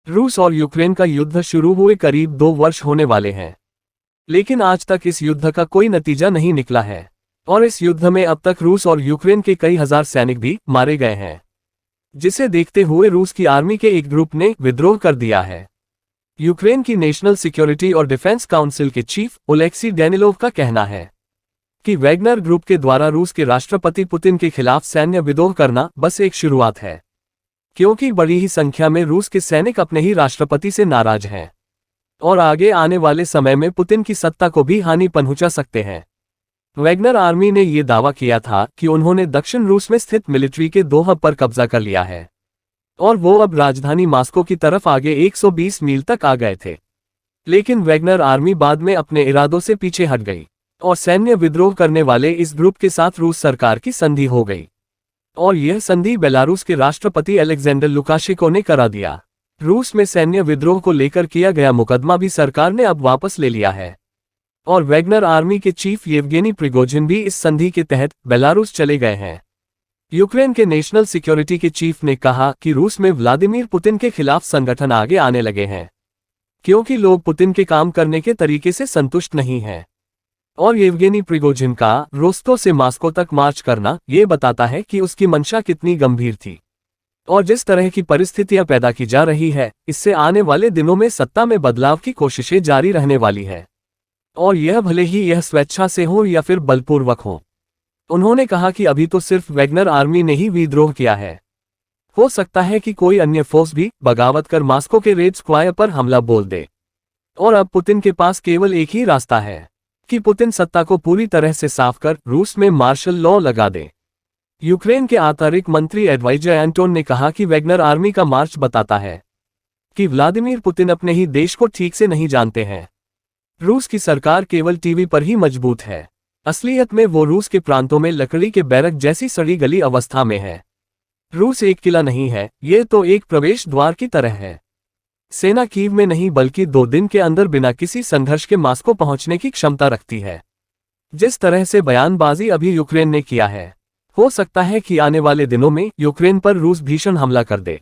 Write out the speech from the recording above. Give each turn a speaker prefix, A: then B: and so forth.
A: रूस और यूक्रेन का युद्ध शुरू हुए करीब 2 वर्ष होने वाले हैं, लेकिन आज तक इस युद्ध का कोई नतीजा नहीं निकला है और इस युद्ध में अब तक रूस और यूक्रेन के कई हजार सैनिक भी मारे गए हैं, जिसे देखते हुए रूस की आर्मी के एक ग्रुप ने विद्रोह कर दिया है। यूक्रेन की नेशनल सिक्योरिटी और डिफेंस काउंसिल के चीफ ओलेक्सी डेनिलोव का कहना है कि वैगनर ग्रुप के द्वारा रूस के राष्ट्रपति पुतिन के खिलाफ सैन्य विद्रोह करना बस एक शुरुआत है, क्योंकि बड़ी ही संख्या में रूस के सैनिक अपने ही राष्ट्रपति से नाराज हैं और आगे आने वाले समय में पुतिन की सत्ता को भी हानि पहुंचा सकते हैं। वैगनर आर्मी ने यह दावा किया था कि उन्होंने दक्षिण रूस में स्थित मिलिट्री के 2 हब पर कब्जा कर लिया है और वो अब राजधानी मॉस्को की तरफ आगे 120 मील तक आ गए थे, लेकिन वैगनर आर्मी बाद में अपने इरादों से पीछे हट गई और सैन्य विद्रोह करने वाले इस ग्रुप के साथ रूस सरकार की संधि हो गई और यह संधि बेलारूस के राष्ट्रपति अलेक्जेंडर लुकाशेंको ने करा दिया। रूस में सैन्य विद्रोह को लेकर किया गया मुकदमा भी सरकार ने अब वापस ले लिया है और वैगनर आर्मी के चीफ येवगेनी प्रिगोजिन भी इस संधि के तहत बेलारूस चले गए हैं। यूक्रेन के नेशनल सिक्योरिटी के चीफ ने कहा कि रूस में व्लादिमीर पुतिन के खिलाफ संगठन आगे आने लगे हैं, क्योंकि लोग पुतिन के काम करने के तरीके से संतुष्ट नहीं हैं। और येवगेनी प्रिगोजिन का रोस्टो से मॉस्को तक मार्च करना ये बताता है कि उसकी मंशा कितनी गंभीर थी और जिस तरह की परिस्थितियां पैदा की जा रही है, इससे आने वाले दिनों में सत्ता में बदलाव की कोशिशें जारी रहने वाली है और यह भले ही यह स्वेच्छा से हो या फिर बलपूर्वक हो। उन्होंने कहा कि अभी तो सिर्फ वैगनर आर्मी ने ही विद्रोह किया है, हो सकता है कि कोई अन्य फोर्स भी बगावत कर मॉस्को के रेड स्क्वायर पर हमला बोल दे और अब पुतिन के पास केवल एक ही रास्ता है कि पुतिन सत्ता को पूरी तरह से साफ कर रूस में मार्शल लॉ लगा दे। यूक्रेन के आंतरिक मंत्री एडवाइजर एंटोन ने कहा कि वैगनर आर्मी का मार्च बताता है कि व्लादिमीर पुतिन अपने ही देश को ठीक से नहीं जानते हैं। रूस की सरकार केवल टीवी पर ही मजबूत है, असलियत में वो रूस के प्रांतों में लकड़ी के बैरक जैसी सड़ी गली अवस्था में है। रूस एक किला नहीं है, ये तो एक प्रवेश द्वार की तरह है। सेना कीव में नहीं बल्कि 2 दिन के अंदर बिना किसी संघर्ष के मॉस्को पहुंचने की क्षमता रखती है। जिस तरह से बयानबाजी अभी यूक्रेन ने किया है, हो सकता है कि आने वाले दिनों में यूक्रेन पर रूस भीषण हमला कर दे।